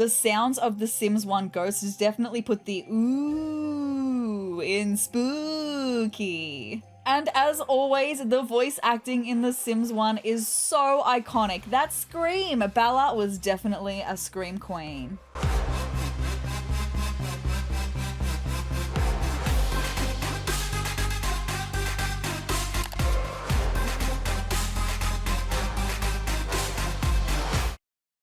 The sounds of the Sims 1 ghosts definitely put the ooh in spooky. And as always, the voice acting in The Sims 1 is so iconic. That scream! Bella was definitely a scream queen.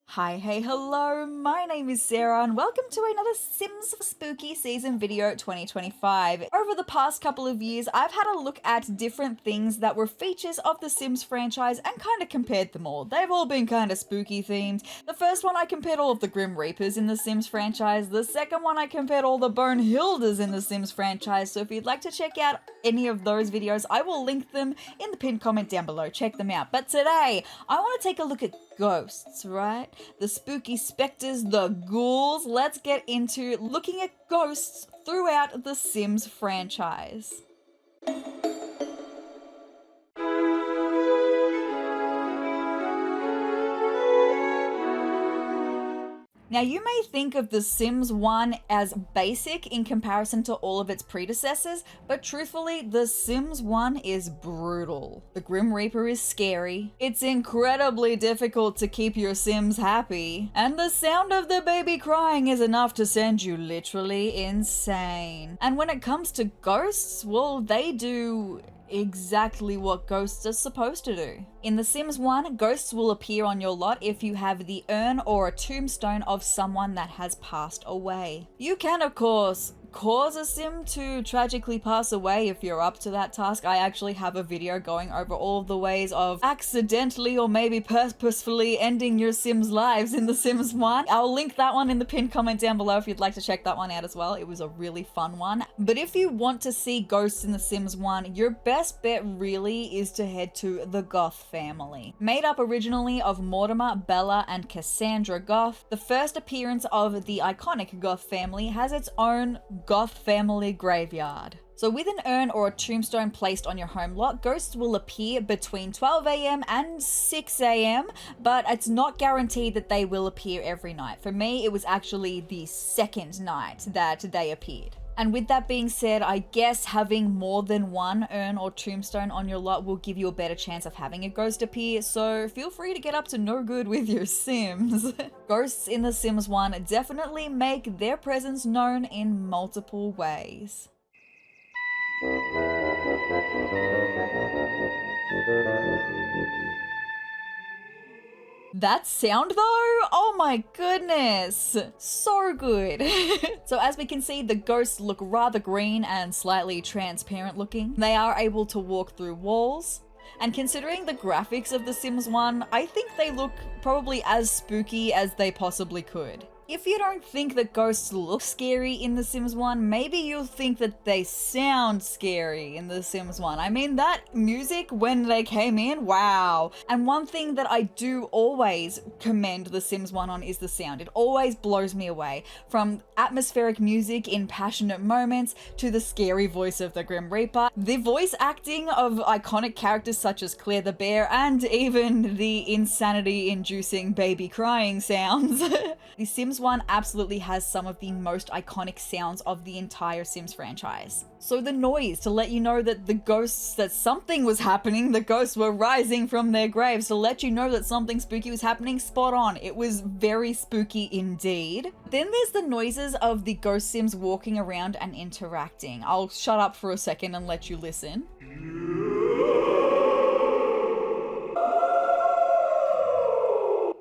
Hi, hey, hello, my name is Sarah and welcome to another Sims Spooky Season video 2025. Over the past couple of years, I've had a look at different things that were features of the Sims franchise and kind of compared them all. They've all been kind of spooky themed. The first one I compared all of the Grim Reapers in the Sims franchise. The second one I compared all the Bone Hildas in the Sims franchise. So if you'd like to check out any of those videos, I will link them in the pinned comment down below. Check them out. But today, I want to take a look at ghosts, right? The spooky specters, the ghouls. Let's get into looking at ghosts throughout the Sims franchise. Now you may think of The Sims 1 as basic in comparison to all of its predecessors, but truthfully, The Sims 1 is brutal. The Grim Reaper is scary, it's incredibly difficult to keep your Sims happy, and the sound of the baby crying is enough to send you literally insane. And when it comes to ghosts, well, they do exactly what ghosts are supposed to do. In The Sims 1, ghosts will appear on your lot if you have the urn or a tombstone of someone that has passed away. You can, of course, cause a Sim to tragically pass away if you're up to that task. I actually have a video going over all of the ways of accidentally or maybe purposefully ending your Sims' lives in The Sims 1. I'll link that one in the pinned comment down below if you'd like to check that one out as well. It was a really fun one. But if you want to see ghosts in The Sims 1, your best bet really is to head to the Goth family. Made up originally of Mortimer, Bella, and Cassandra Goth, the first appearance of the iconic Goth family has its own Goth family graveyard. So with an urn or a tombstone placed on your home lot, ghosts will appear between 12 AM and 6 AM, but it's not guaranteed that they will appear every night. For me, it was actually the second night that they appeared. And with that being said, I guess having more than one urn or tombstone on your lot will give you a better chance of having a ghost appear, so feel free to get up to no good with your Sims. Ghosts in The Sims 1 definitely make their presence known in multiple ways. That sound though? Oh my goodness! So good! So as we can see, the ghosts look rather green and slightly transparent looking. They are able to walk through walls. And considering the graphics of The Sims 1, I think they look probably as spooky as they possibly could. If you don't think that ghosts look scary in The Sims 1, maybe you'll think that they sound scary in The Sims 1. I mean, that music when they came in, wow. And one thing that I do always commend The Sims 1 on is the sound. It always blows me away. From atmospheric music in passionate moments to the scary voice of the Grim Reaper, the voice acting of iconic characters such as Claire the Bear, and even the insanity-inducing baby crying sounds. The Sims 1 absolutely has some of the most iconic sounds of the entire Sims franchise. So the noise to let you know that the ghosts, that something was happening, the ghosts were rising from their graves to let you know that something spooky was happening, spot on. It was very spooky indeed. Then there's the noises of the ghost Sims walking around and interacting. I'll shut up for a second and let you listen.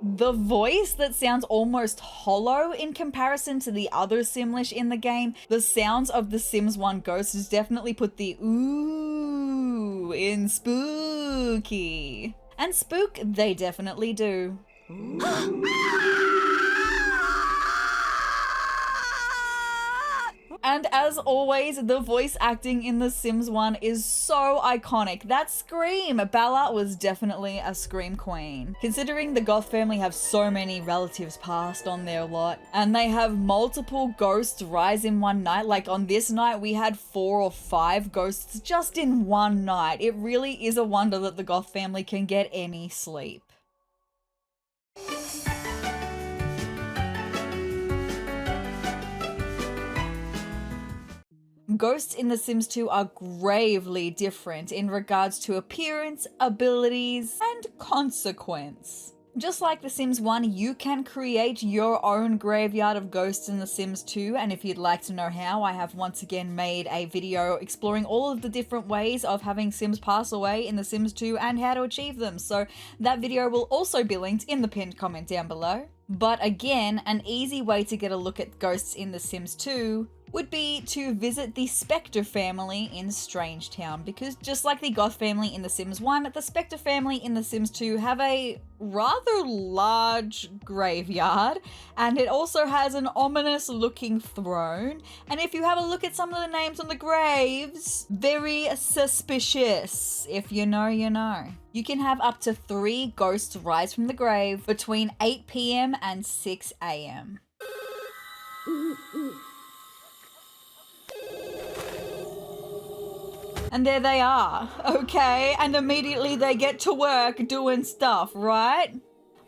The voice that sounds almost hollow in comparison to the other Simlish in the game, the sounds of the Sims 1 ghosts definitely put the ooh in spooky. And spook they definitely do. And as always, the voice acting in The Sims 1 is so iconic. That scream! Bella was definitely a scream queen. Considering the Goth family have so many relatives passed on their lot, and they have multiple ghosts rise in one night, like on this night we had 4 or 5 ghosts just in one night. It really is a wonder that the Goth family can get any sleep. ghosts in The Sims 2 are gravely different in regards to appearance, abilities, and consequence. Just like The Sims 1, you can create your own graveyard of ghosts in The Sims 2, and if you'd like to know how, I have once again made a video exploring all of the different ways of having Sims pass away in The Sims 2 and how to achieve them, so that video will also be linked in the pinned comment down below. But again, an easy way to get a look at ghosts in The Sims 2 would be to visit the Spectre family in Strangetown, because just like the Goth family in The Sims 1, the Spectre family in The Sims 2 have a rather large graveyard, and it also has an ominous looking throne, and if you have a look at some of the names on the graves, very suspicious. If you know, you know. You can have up to 3 ghosts rise from the grave between 8 PM and 6 AM. And there they are, okay? And immediately they get to work doing stuff, right?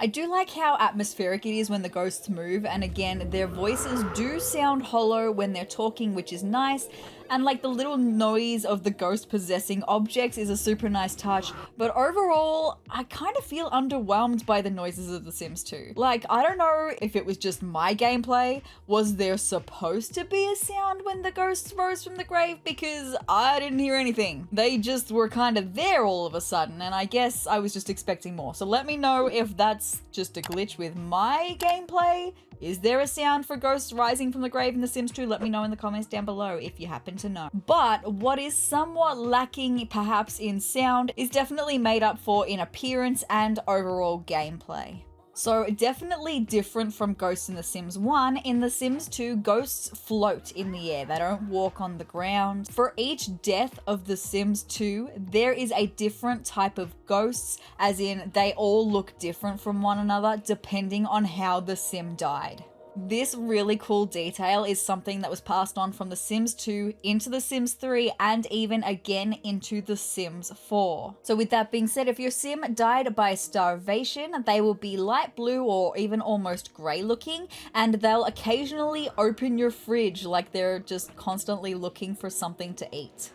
I do like how atmospheric it is when the ghosts move, and again, their voices do sound hollow when they're talking, which is nice, and like the little noise of the ghost possessing objects is a super nice touch, but overall, I kind of feel underwhelmed by the noises of The Sims 2. Like, I don't know if it was just my gameplay, was there supposed to be a sound when the ghosts rose from the grave? Because I didn't hear anything. They just were kind of there all of a sudden, and I guess I was just expecting more. So let me know if that's just a glitch with my gameplay. Is there a sound for ghosts rising from the grave in The Sims 2? Let me know in the comments down below if you happen to know. But what is somewhat lacking perhaps in sound is definitely made up for in appearance and overall gameplay. So definitely different from ghosts in The Sims 1, in The Sims 2, ghosts float in the air, they don't walk on the ground. For each death of The Sims 2, there is a different type of ghosts, as in they all look different from one another depending on how the sim died. This really cool detail is something that was passed on from The Sims 2 into The Sims 3 and even again into The Sims 4. So with that being said, if your sim died by starvation, they will be light blue or even almost grey looking, and they'll occasionally open your fridge like they're just constantly looking for something to eat.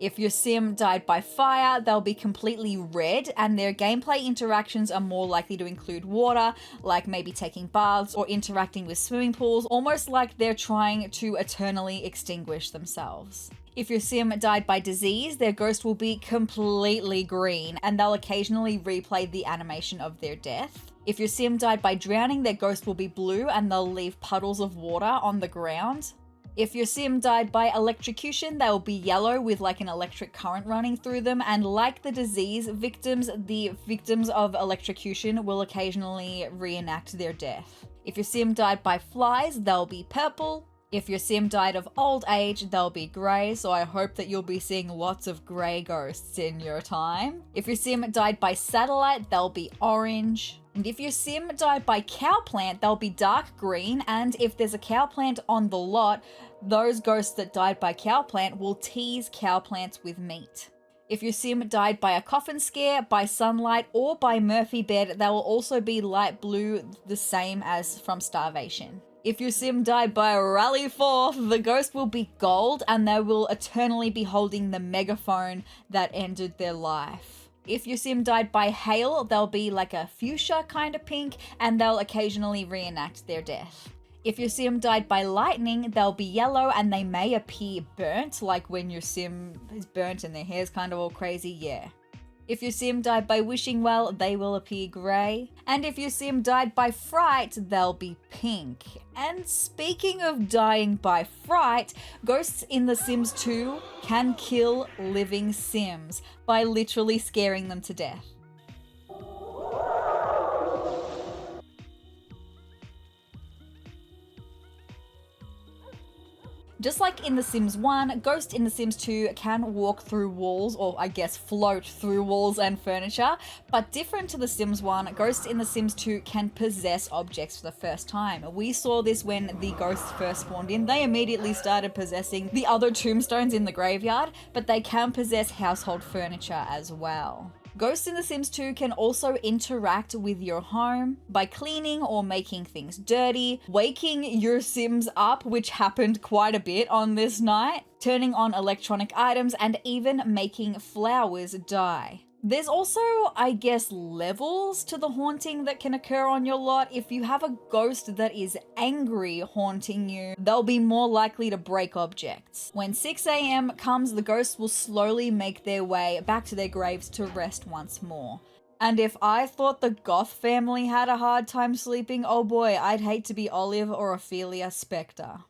If your sim died by fire, they'll be completely red, and their gameplay interactions are more likely to include water, like maybe taking baths or interacting with swimming pools, almost like they're trying to eternally extinguish themselves. If your sim died by disease, their ghost will be completely green, and they'll occasionally replay the animation of their death. If your sim died by drowning, their ghost will be blue and they'll leave puddles of water on the ground. If your sim died by electrocution, they'll be yellow with like an electric current running through them, and like the disease victims, the victims of electrocution will occasionally reenact their death. If your sim died by flies, they'll be purple. If your sim died of old age, they'll be grey, so I hope that you'll be seeing lots of grey ghosts in your time. If your sim died by satellite, they'll be orange. And if your sim died by cowplant, they'll be dark green, and if there's a cowplant on the lot, those ghosts that died by cowplant will tease cowplants with meat. If your sim died by a coffin scare, by sunlight, or by Murphy bed, they will also be light blue, the same as from starvation. If your sim died by a rally forth, the ghost will be gold, and they will eternally be holding the megaphone that ended their life. If your sim died by hail, they'll be like a fuchsia kind of pink, and they'll occasionally reenact their death. If your sim died by lightning, they'll be yellow and they may appear burnt, like when your sim is burnt and their hair's kind of all crazy, yeah. If your sim died by wishing well, they will appear grey. And if your sim died by fright, they'll be pink. And speaking of dying by fright, ghosts in The Sims 2 can kill living sims by literally scaring them to death. Just like in The Sims 1, Ghost in The Sims 2 can walk through walls, or I guess float through walls and furniture, but different to The Sims 1, Ghost in The Sims 2 can possess objects for the first time. We saw this when the ghosts first spawned in. They immediately started possessing the other tombstones in the graveyard, but they can possess household furniture as well. Ghosts in The Sims 2 can also interact with your home by cleaning or making things dirty, waking your Sims up, which happened quite a bit on this night, turning on electronic items, and even making flowers die. There's also, I guess, levels to the haunting that can occur on your lot. If you have a ghost that is angry haunting you, they'll be more likely to break objects. When 6 AM comes, the ghosts will slowly make their way back to their graves to rest once more. And if I thought the Goth family had a hard time sleeping, oh boy, I'd hate to be Olive or Ophelia Spectre.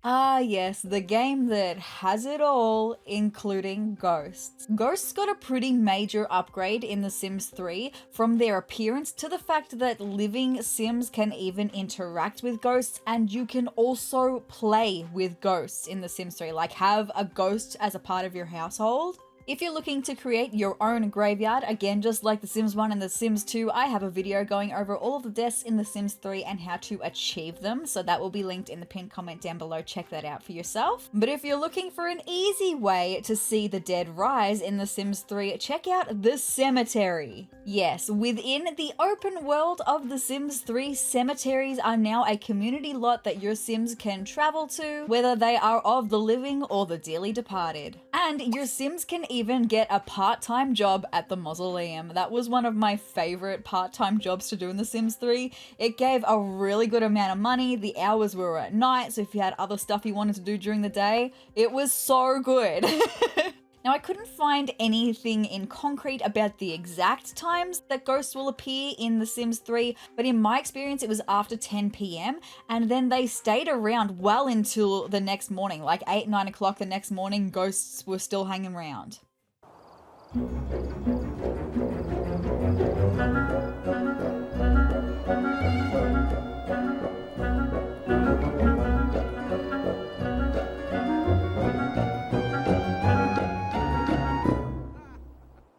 Ah yes, the game that has it all, including ghosts. Ghosts got a pretty major upgrade in The Sims 3, from their appearance to the fact that living Sims can even interact with ghosts, and you can also play with ghosts in The Sims 3, like have a ghost as a part of your household. If you're looking to create your own graveyard, again, just like The Sims 1 and The Sims 2, I have a video going over all of the deaths in The Sims 3 and how to achieve them, so that will be linked in the pinned comment down below. Check that out for yourself. But if you're looking for an easy way to see the dead rise in The Sims 3, check out the cemetery. Yes, within the open world of The Sims 3, cemeteries are now a community lot that your Sims can travel to, whether they are of the living or the dearly departed. And your Sims can even get a part-time job at the mausoleum. That was one of my favorite part-time jobs to do in The Sims 3. It gave a really good amount of money. The hours were at night, so if you had other stuff you wanted to do during the day, it was so good. Now, I couldn't find anything in concrete about the exact times that ghosts will appear in The Sims 3, but in my experience, it was after 10 PM, and then they stayed around well until the next morning, like 8, 9 o'clock the next morning, ghosts were still hanging around.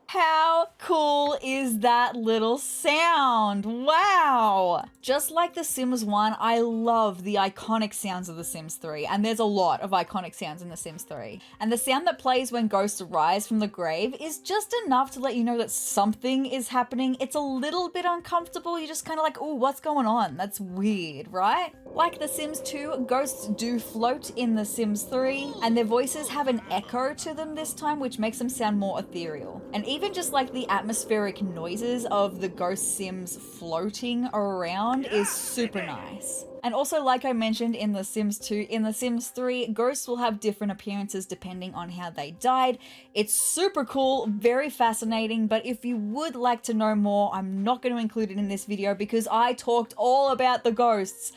How cool is that little sound? Wow! Just like The Sims 1, I love the iconic sounds of The Sims 3, and there's a lot of iconic sounds in The Sims 3. And the sound that plays when ghosts rise from the grave is just enough to let you know that something is happening. It's a little bit uncomfortable, you're just kind of like, ooh, what's going on? That's weird, right? Like The Sims 2, ghosts do float in The Sims 3, and their voices have an echo to them this time, which makes them sound more ethereal. And even just like the atmospheric noises of the ghost Sims floating around is super nice. And also, like I mentioned in The Sims 2, in The Sims 3, ghosts will have different appearances depending on how they died. It's super cool, very fascinating, but if you would like to know more, I'm not going to include it in this video because I talked all about the ghosts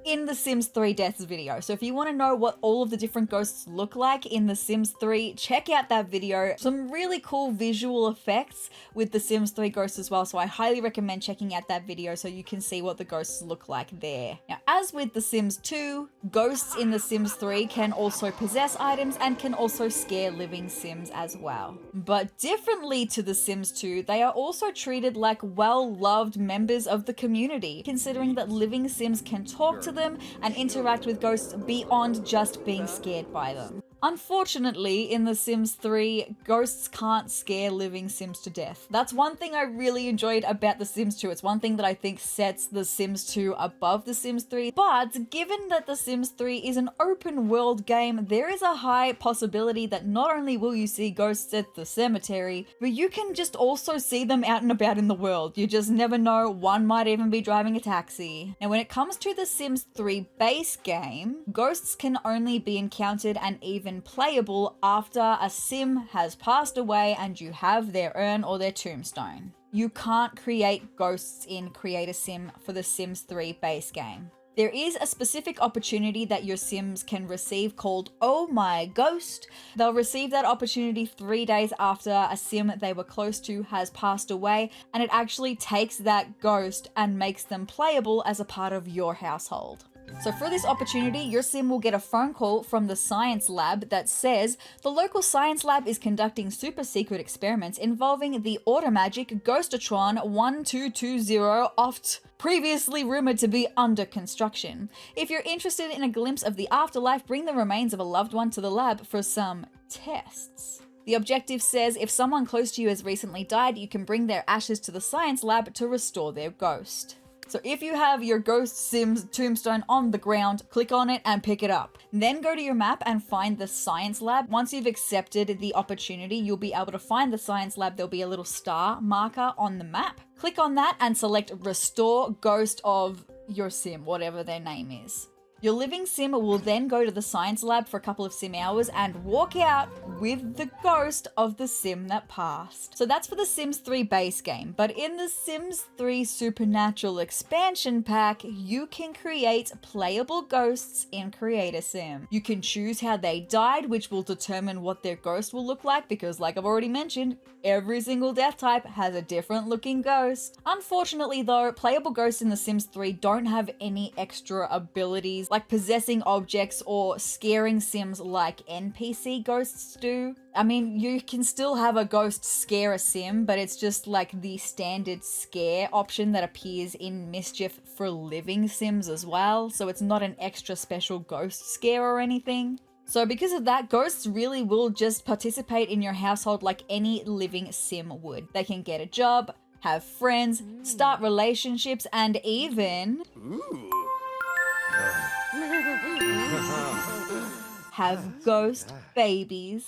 in the Sims 3 deaths video. So if you want to know what all of the different ghosts look like in the Sims 3, check out that video. Some really cool visual effects with the Sims 3 ghosts as well, so I highly recommend checking out that video so you can see what the ghosts look like there. Now, as with the Sims 2, ghosts in the Sims 3 can also possess items and can also scare living Sims as well. But differently to the Sims 2, they are also treated like well-loved members of the community, considering that living Sims can talk to them and interact with ghosts beyond just being scared by them. Unfortunately, in The Sims 3, ghosts can't scare living Sims to death. That's one thing I really enjoyed about The Sims 2. It's one thing that I think sets The Sims 2 above The Sims 3. But given that The Sims 3 is an open world game, there is a high possibility that not only will you see ghosts at the cemetery, but you can just also see them out and about in the world. You just never know, one might even be driving a taxi. Now, when it comes to The Sims 3 base game, ghosts can only be encountered and even playable after a Sim has passed away and you have their urn or their tombstone. You can't create ghosts in Create a Sim for the Sims 3 base game. There is a specific opportunity that your Sims can receive called Oh My Ghost. They'll receive that opportunity 3 days after a Sim they were close to has passed away, and it actually takes that ghost and makes them playable as a part of your household. So for this opportunity, your sim will get a phone call from the science lab that says the local science lab is conducting super secret experiments involving the automagic Ghostatron 1220 oft, previously rumored to be under construction. If you're interested in a glimpse of the afterlife, bring the remains of a loved one to the lab for some tests. The objective says if someone close to you has recently died, you can bring their ashes to the science lab to restore their ghost. So if you have your ghost sim's tombstone on the ground, click on it and pick it up. Then go to your map and find the science lab. Once you've accepted the opportunity, you'll be able to find the science lab. There'll be a little star marker on the map. Click on that and select Restore Ghost of your sim, whatever their name is. Your living sim will then go to the science lab for a couple of sim hours and walk out with the ghost of the sim that passed. So that's for the Sims 3 base game, but in the Sims 3 Supernatural expansion pack, you can create playable ghosts in Create a Sim. You can choose how they died, which will determine what their ghost will look like, because like I've already mentioned, every single death type has a different looking ghost. Unfortunately though, playable ghosts in The Sims 3 don't have any extra abilities like possessing objects or scaring sims like NPC ghosts do. I mean, you can still have a ghost scare a sim, but it's just like the standard scare option that appears in Mischief for living sims as well, so it's not an extra special ghost scare or anything. So because of that, ghosts really will just participate in your household like any living sim would. They can get a job, have friends, start relationships, and even have ghost babies.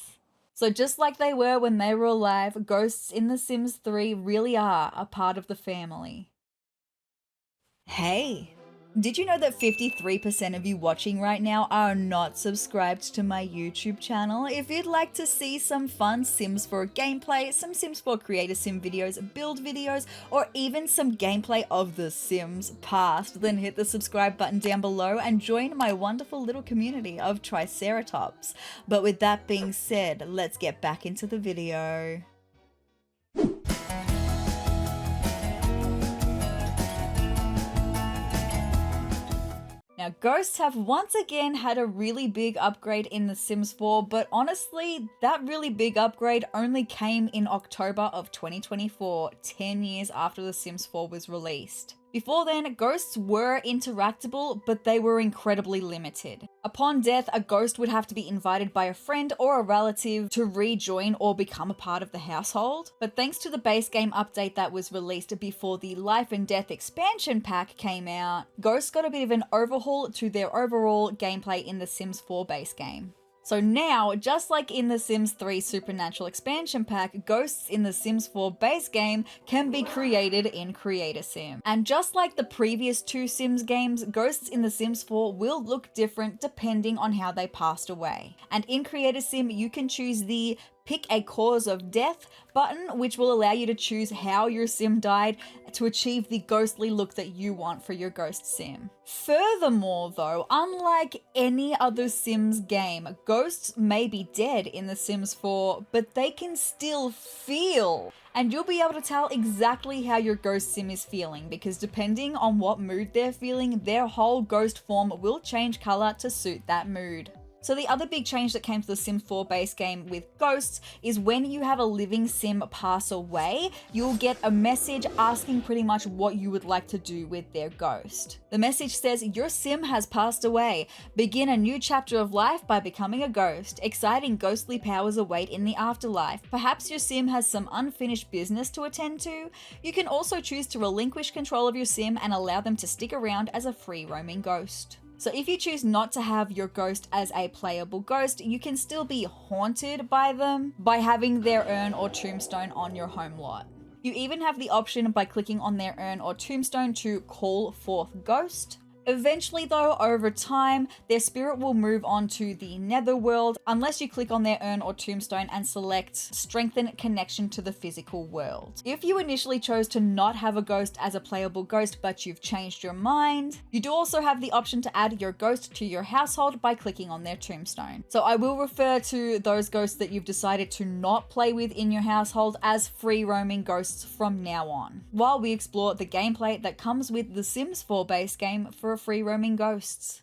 So just like they were when they were alive, ghosts in The Sims 3 really are a part of the family. Hey! Did you know that 53% of you watching right now are not subscribed to my YouTube channel? If you'd like to see some fun Sims 4 gameplay, some Sims 4 Create a Sim videos, build videos, or even some gameplay of The Sims past, then hit the subscribe button down below and join my wonderful little community of Triceratops. But with that being said, let's get back into the video. Now, ghosts have once again had a really big upgrade in The Sims 4, but honestly, that really big upgrade only came in October of 2024, 10 years after The Sims 4 was released. Before then, ghosts were interactable, but they were incredibly limited. Upon death, a ghost would have to be invited by a friend or a relative to rejoin or become a part of the household. But thanks to the base game update that was released before the Life and Death expansion pack came out, ghosts got a bit of an overhaul to their overall gameplay in the Sims 4 base game. So now, just like in the Sims 3 Supernatural expansion pack, ghosts in the Sims 4 base game can be created in Create a Sim. And just like the previous two Sims games, ghosts in the Sims 4 will look different depending on how they passed away. And in Create a Sim, you can choose the Pick a Cause of Death button, which will allow you to choose how your sim died to achieve the ghostly look that you want for your ghost sim. Furthermore though, unlike any other Sims game, ghosts may be dead in The Sims 4, but they can still feel. And you'll be able to tell exactly how your ghost sim is feeling, because depending on what mood they're feeling, their whole ghost form will change color to suit that mood. So the other big change that came to the Sims 4 base game with ghosts is when you have a living sim pass away, you'll get a message asking pretty much what you would like to do with their ghost. The message says, your sim has passed away. Begin a new chapter of life by becoming a ghost. Exciting ghostly powers await in the afterlife. Perhaps your sim has some unfinished business to attend to. You can also choose to relinquish control of your sim and allow them to stick around as a free roaming ghost. So if you choose not to have your ghost as a playable ghost, you can still be haunted by them by having their urn or tombstone on your home lot. You even have the option by clicking on their urn or tombstone to call forth ghost. Eventually though, over time, their spirit will move on to the netherworld unless you click on their urn or tombstone and select strengthen connection to the physical world. If you initially chose to not have a ghost as a playable ghost but you've changed your mind, you do also have the option to add your ghost to your household by clicking on their tombstone. So I will refer to those ghosts that you've decided to not play with in your household as free roaming ghosts from now on, while we explore the gameplay that comes with the Sims 4 base game for free roaming ghosts.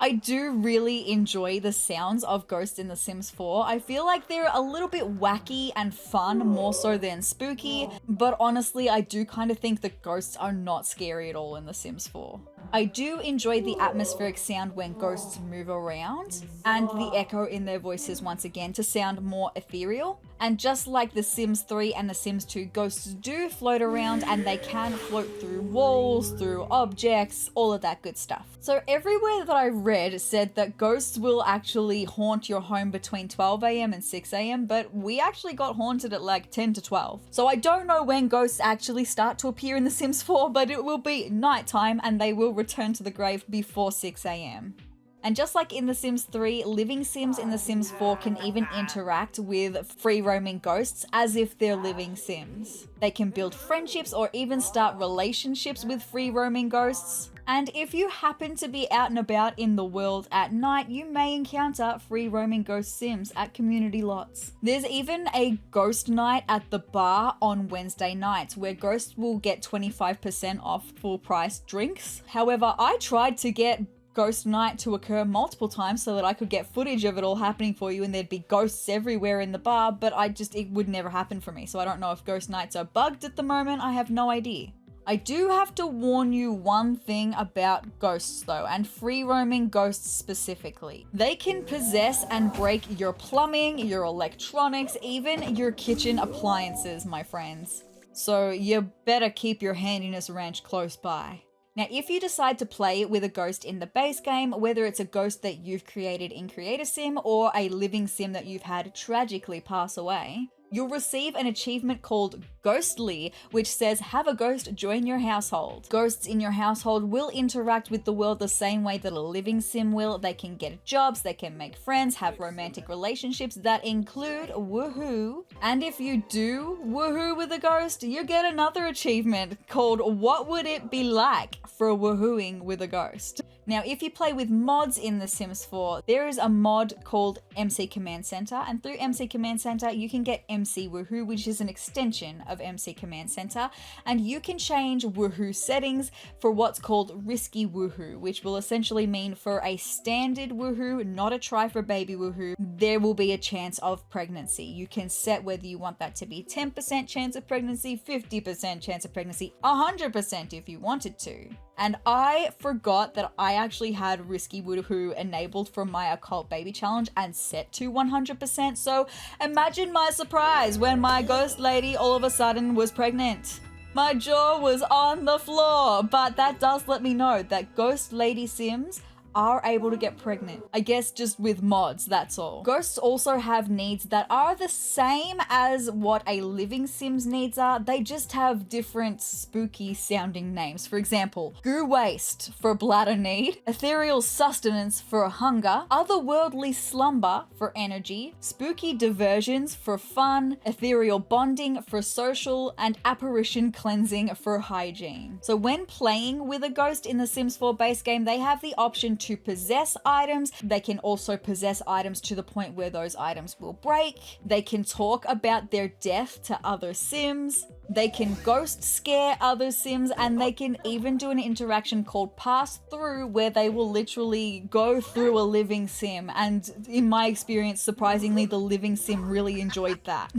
I do really enjoy the sounds of ghosts in The Sims 4. I feel like they're a little bit wacky and fun, more so than spooky, but honestly, I do kind of think that ghosts are not scary at all in The Sims 4. I do enjoy the atmospheric sound when ghosts move around, and the echo in their voices once again to sound more ethereal. And just like The Sims 3 and The Sims 2, ghosts do float around and they can float through walls, through objects, all of that good stuff. So everywhere that I read said that ghosts will actually haunt your home between 12 AM and 6 AM, but we actually got haunted at like 10 to 12. So I don't know when ghosts actually start to appear in The Sims 4, but it will be nighttime and they will return to the grave before 6 AM. And just like in The Sims 3, living Sims in The Sims 4 can even interact with free-roaming ghosts as if they're living Sims. They can build friendships or even start relationships with free-roaming ghosts. And if you happen to be out and about in the world at night, you may encounter free-roaming ghost Sims at community lots. There's even a ghost night at the bar on Wednesday nights where ghosts will get 25% off full-price drinks. However, I tried to get ghost night to occur multiple times so that I could get footage of it all happening for you and there'd be ghosts everywhere in the bar, but it would never happen for me. So I don't know if ghost nights are bugged at the moment. I have no idea. I do have to warn you one thing about ghosts though, and free roaming ghosts specifically. They can possess and break your plumbing, your electronics, even your kitchen appliances, my friends. So you better keep your handiness wrench close by. Now, if you decide to play with a ghost in the base game, whether it's a ghost that you've created in Create a Sim or a living sim that you've had tragically pass away, you'll receive an achievement called Ghostly, which says have a ghost join your household. Ghosts in your household will interact with the world the same way that a living sim will. They can get jobs, they can make friends, have romantic relationships that include woohoo. And if you do woohoo with a ghost, you get another achievement called What Would It Be Like for woohooing with a ghost. Now, if you play with mods in The Sims 4, there is a mod called MC Command Center, and through MC Command Center, you can get MC Woohoo, which is an extension of MC Command Center, and you can change woohoo settings for what's called risky woohoo, which will essentially mean for a standard woohoo, not a try for baby woohoo, there will be a chance of pregnancy. You can set whether you want that to be 10% chance of pregnancy, 50% chance of pregnancy, 100% if you wanted to. And I forgot that I actually had Risky Woohoo enabled from my Occult Baby Challenge and set to 100%. So imagine my surprise when my ghost lady all of a sudden was pregnant. My jaw was on the floor, but that does let me know that ghost lady Sims are able to get pregnant. I guess just with mods, that's all. Ghosts also have needs that are the same as what a living Sim's needs are. They just have different spooky sounding names. For example, goo waste for bladder need, ethereal sustenance for hunger, otherworldly slumber for energy, spooky diversions for fun, ethereal bonding for social, and apparition cleansing for hygiene. So when playing with a ghost in the Sims 4 base game, they have the option to possess items. They can also possess items to the point where those items will break. They can talk about their death to other Sims. They can ghost scare other Sims, and they can even do an interaction called Pass Through, where they will literally go through a living Sim. And in my experience, surprisingly, the living Sim really enjoyed that.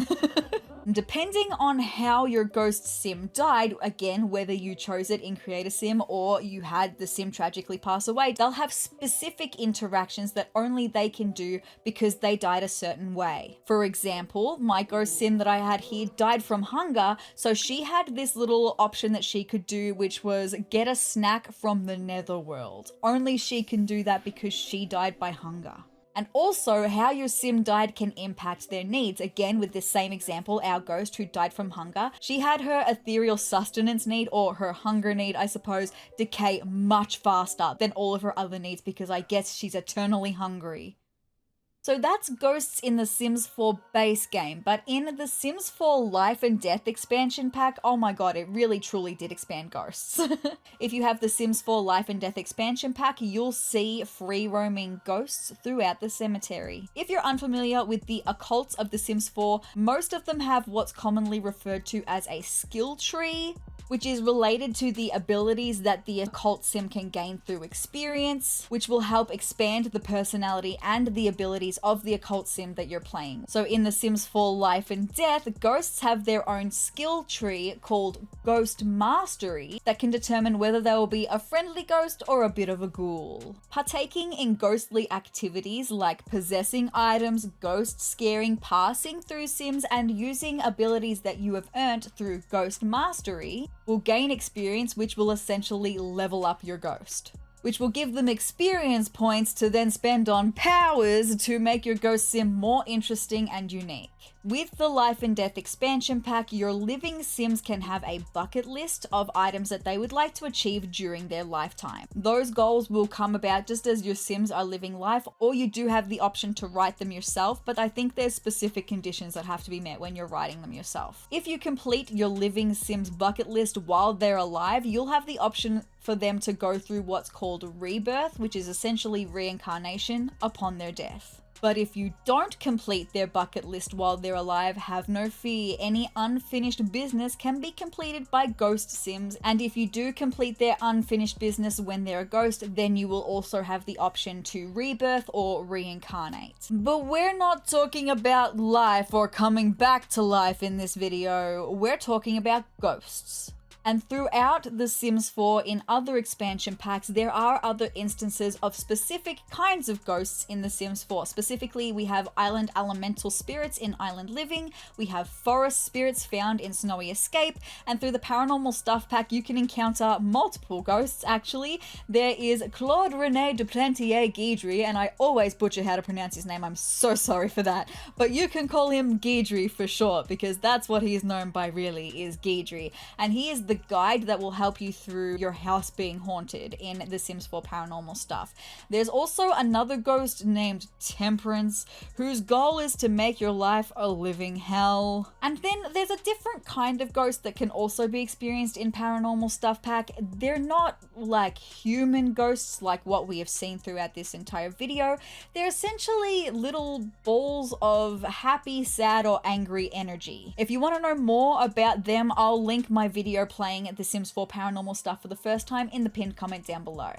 Depending on how your ghost sim died, again, whether you chose it in Create a Sim or you had the sim tragically pass away, they'll have specific interactions that only they can do because they died a certain way. For example, my ghost sim that I had here died from hunger, so she had this little option that she could do, which was get a snack from the netherworld. Only she can do that because she died by hunger. And also, how your sim died can impact their needs. Again, with this same example, our ghost who died from hunger, she had her ethereal sustenance need, or her hunger need, I suppose, decay much faster than all of her other needs because I guess she's eternally hungry. So that's ghosts in the Sims 4 base game, but in the Sims 4 Life and Death expansion pack, oh my god, it really truly did expand ghosts. If you have the Sims 4 Life and Death expansion pack, you'll see free roaming ghosts throughout the cemetery. If you're unfamiliar with the occults of the Sims 4, most of them have what's commonly referred to as a skill tree, which is related to the abilities that the occult sim can gain through experience, which will help expand the personality and the abilities of the occult sim that you're playing. So in the Sims 4 Life and Death, ghosts have their own skill tree called Ghost Mastery that can determine whether they will be a friendly ghost or a bit of a ghoul. Partaking in ghostly activities like possessing items, ghost scaring, passing through sims, and using abilities that you have earned through Ghost Mastery will gain experience, which will essentially level up your ghost, which will give them experience points to then spend on powers to make your ghost sim more interesting and unique. With the Life and Death expansion pack, your living sims can have a bucket list of items that they would like to achieve during their lifetime. Those goals will come about just as your sims are living life, or you do have the option to write them yourself, but I think there's specific conditions that have to be met when you're writing them yourself. If you complete your living sims bucket list while they're alive, you'll have the option for them to go through what's called rebirth, which is essentially reincarnation upon their death. But if you don't complete their bucket list while they're alive, have no fear. Any unfinished business can be completed by ghost sims, and if you do complete their unfinished business when they're a ghost, then you will also have the option to rebirth or reincarnate. But we're not talking about life or coming back to life in this video. We're talking about ghosts. And throughout The Sims 4 in other expansion packs, there are other instances of specific kinds of ghosts in The Sims 4. Specifically, we have island elemental spirits in Island Living, we have forest spirits found in Snowy Escape, and through the Paranormal Stuff pack, you can encounter multiple ghosts, actually. There is Claude Rene de Plantier Guidry, and I always butcher how to pronounce his name, I'm so sorry for that. But you can call him Guidry for short, because that's what he is known by really, is Guidry. And he is the guide that will help you through your house being haunted in The Sims 4 Paranormal Stuff. There's also another ghost named Temperance, whose goal is to make your life a living hell. And then there's a different kind of ghost that can also be experienced in Paranormal Stuff pack. They're not like human ghosts like what we have seen throughout this entire video. They're essentially little balls of happy, sad, or angry energy. If you want to know more about them, I'll link my video playing The Sims 4 Paranormal Stuff for the first time in the pinned comment down below.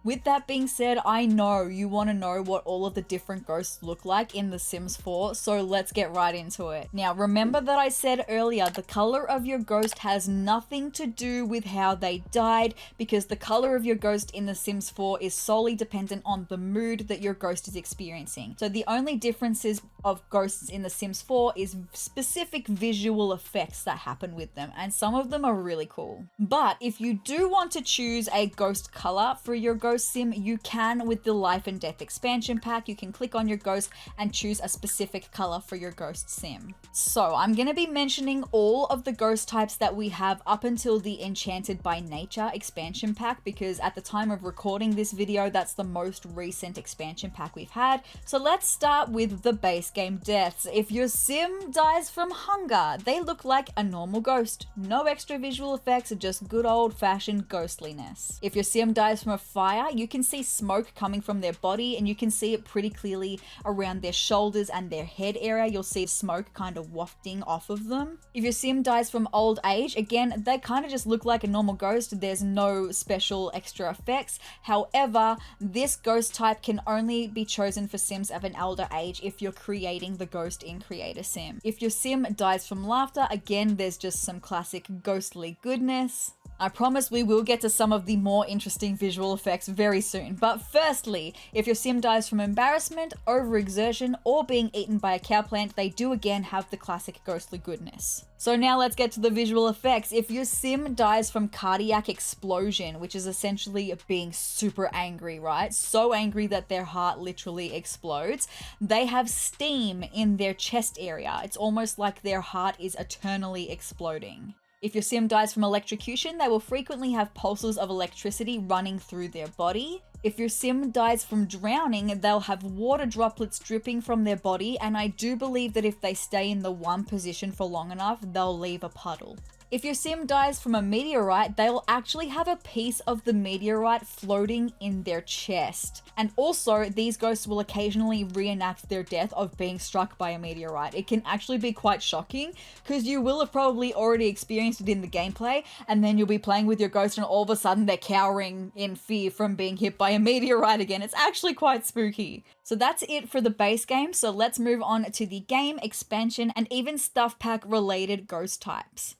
With that being said, I know you want to know what all of the different ghosts look like in The Sims 4, so let's get right into it. Now, remember that I said earlier, the color of your ghost has nothing to do with how they died, because the color of your ghost in The Sims 4 is solely dependent on the mood that your ghost is experiencing. So the only differences of ghosts in The Sims 4 is specific visual effects that happen with them, and some of them are really cool. But if you do want to choose a ghost color for your ghost sim, you can with the Life and Death expansion pack. You can click on your ghost and choose a specific color for your ghost sim. So I'm going to be mentioning all of the ghost types that we have up until the Enchanted by Nature expansion pack, because at the time of recording this video, that's the most recent expansion pack we've had. So let's start with the base game deaths. If your sim dies from hunger, they look like a normal ghost. No extra visual effects, just good old-fashioned ghostliness. If your sim dies from a fire, you can see smoke coming from their body, and you can see it pretty clearly around their shoulders and their head area. You'll see smoke kind of wafting off of them. If your sim dies from old age, again, they kind of just look like a normal ghost. There's no special extra effects. However, this ghost type can only be chosen for sims of an elder age if you're creating the ghost in Creator Sim. If your sim dies from laughter, again, there's just some classic ghostly goodness. I promise we will get to some of the more interesting visual effects very soon. But firstly, if your sim dies from embarrassment, overexertion, or being eaten by a cowplant, they do again have the classic ghostly goodness. So now let's get to the visual effects. If your sim dies from cardiac explosion, which is essentially being super angry, right? So angry that their heart literally explodes, they have steam in their chest area. It's almost like their heart is eternally exploding. If your sim dies from electrocution, they will frequently have pulses of electricity running through their body. If your sim dies from drowning, they'll have water droplets dripping from their body, and I do believe that if they stay in the one position for long enough, they'll leave a puddle. If your sim dies from a meteorite, they'll actually have a piece of the meteorite floating in their chest. And also, these ghosts will occasionally reenact their death of being struck by a meteorite. It can actually be quite shocking, because you will have probably already experienced it in the gameplay, and then you'll be playing with your ghost and all of a sudden they're cowering in fear from being hit by a meteorite again. It's actually quite spooky. So that's it for the base game, so let's move on to the game, expansion, and even stuff pack related ghost types.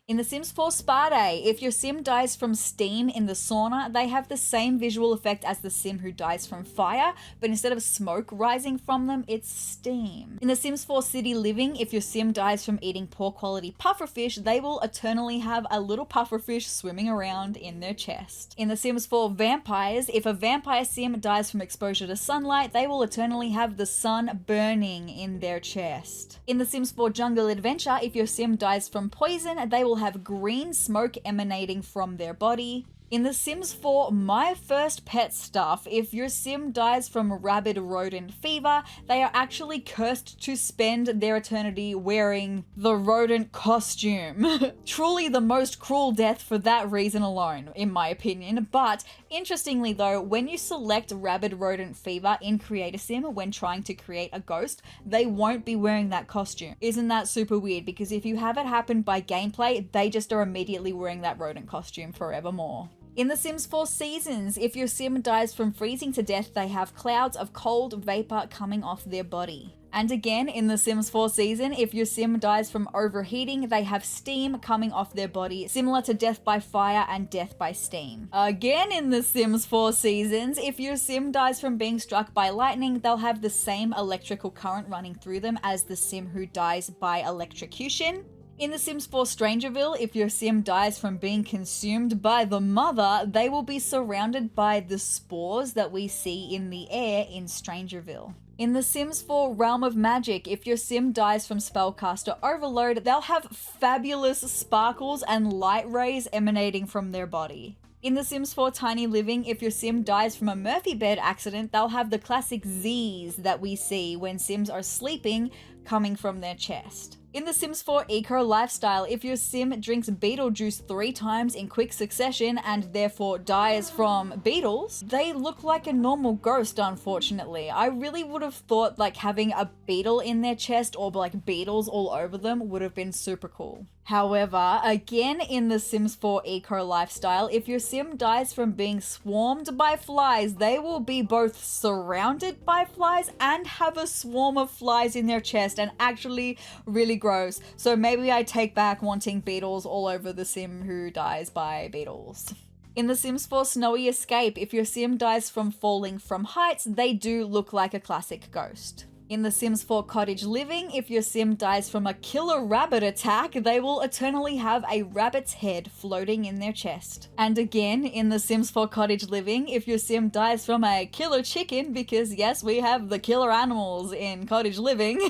In The Sims 4 Spa Day, if your sim dies from steam in the sauna, they have the same visual effect as the sim who dies from fire, but instead of smoke rising from them, it's steam. In The Sims 4 City Living, if your sim dies from eating poor quality pufferfish, they will eternally have a little pufferfish swimming around in their chest. In The Sims 4 Vampires, if a vampire sim dies from exposure to sunlight, they will eternally have the sun burning in their chest. In The Sims 4 Jungle Adventure, if your sim dies from poison, they will have green smoke emanating from their body. In The Sims 4 My First Pet Stuff, if your sim dies from rabid rodent fever, they are actually cursed to spend their eternity wearing the rodent costume. Truly the most cruel death for that reason alone, in my opinion. But interestingly though, when you select rabid rodent fever in Create a Sim when trying to create a ghost, they won't be wearing that costume. Isn't that super weird? Because if you have it happen by gameplay, they just are immediately wearing that rodent costume forevermore. In The Sims 4 Seasons, if your sim dies from freezing to death, they have clouds of cold vapor coming off their body. And again, in The Sims 4 Season, if your sim dies from overheating, they have steam coming off their body, similar to death by fire and death by steam. Again, in The Sims 4 Seasons, if your sim dies from being struck by lightning, they'll have the same electrical current running through them as the sim who dies by electrocution. In The Sims 4 Strangerville, if your sim dies from being consumed by the mother, they will be surrounded by the spores that we see in the air in Strangerville. In The Sims 4 Realm of Magic, if your sim dies from spellcaster overload, they'll have fabulous sparkles and light rays emanating from their body. In The Sims 4 Tiny Living, if your sim dies from a Murphy bed accident, they'll have the classic Z's that we see when sims are sleeping coming from their chest. In The Sims 4 Eco Lifestyle, if your sim drinks beetle juice 3 times in quick succession and therefore dies from beetles, they look like a normal ghost, unfortunately. I really would have thought like having a beetle in their chest or like beetles all over them would have been super cool. However, again in The Sims 4 Eco Lifestyle, if your sim dies from being swarmed by flies, they will be both surrounded by flies and have a swarm of flies in their chest, and actually really gross. So maybe I take back wanting beetles all over the sim who dies by beetles. In The Sims 4 Snowy Escape, if your sim dies from falling from heights, they do look like a classic ghost. In The Sims 4 Cottage Living, if your sim dies from a killer rabbit attack, they will eternally have a rabbit's head floating in their chest. And again, in The Sims 4 Cottage Living, if your sim dies from a killer chicken, because yes, we have the killer animals in Cottage Living,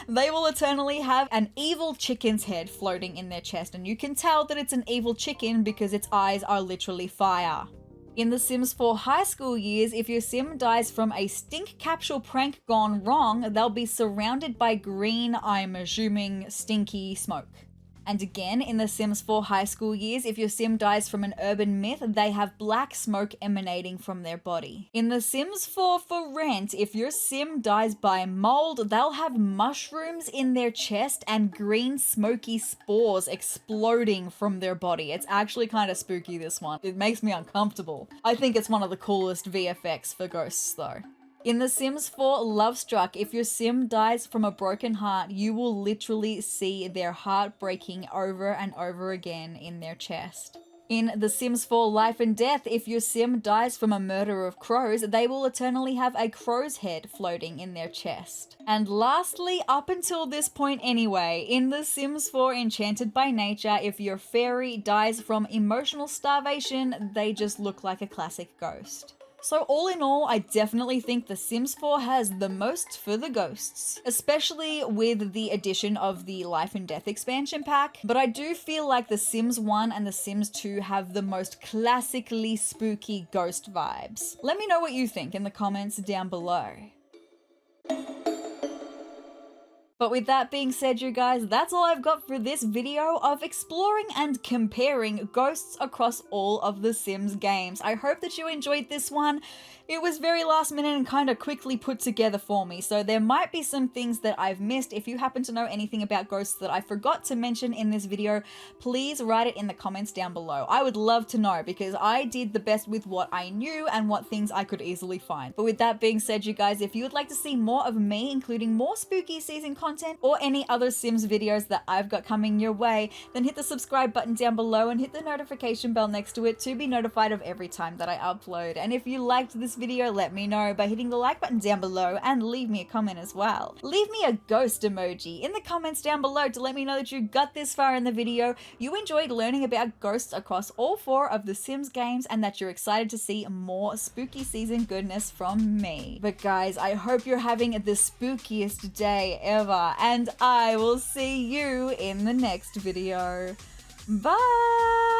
they will eternally have an evil chicken's head floating in their chest. And you can tell that it's an evil chicken because its eyes are literally fire. In The Sims 4 High School Years, if your sim dies from a stink capsule prank gone wrong, they'll be surrounded by green, I'm assuming, stinky smoke. And again, in The Sims 4 High School Years, if your sim dies from an urban myth, they have black smoke emanating from their body. In The Sims 4 For Rent, if your sim dies by mold, they'll have mushrooms in their chest and green smoky spores exploding from their body. It's actually kind of spooky, this one. It makes me uncomfortable. I think it's one of the coolest VFX for ghosts though. In The Sims 4 Lovestruck, if your sim dies from a broken heart, you will literally see their heart breaking over and over again in their chest. In The Sims 4 Life and Death, if your sim dies from a murder of crows, they will eternally have a crow's head floating in their chest. And lastly, up until this point anyway, in The Sims 4 Enchanted by Nature, if your fairy dies from emotional starvation, they just look like a classic ghost. So all in all, I definitely think The Sims 4 has the most for the ghosts, especially with the addition of the Life and Death expansion pack, but I do feel like The Sims 1 and The Sims 2 have the most classically spooky ghost vibes. Let me know what you think in the comments down below. But with that being said, you guys, that's all I've got for this video of exploring and comparing ghosts across all of the Sims games. I hope that you enjoyed this one. It was very last minute and kind of quickly put together for me, so there might be some things that I've missed. If you happen to know anything about ghosts that I forgot to mention in this video, please write it in the comments down below. I would love to know because I did the best with what I knew and what things I could easily find. But with that being said, you guys, if you would like to see more of me, including more spooky season content or any other Sims videos that I've got coming your way, then hit the subscribe button down below and hit the notification bell next to it to be notified of every time that I upload. And if you liked this video, let me know by hitting the like button down below and leave me a comment as well. Leave me a ghost emoji in the comments down below to let me know that you got this far in the video, you enjoyed learning about ghosts across all 4 of the Sims games, and that you're excited to see more spooky season goodness from me. But guys, I hope you're having the spookiest day ever, and I will see you in the next video. Bye!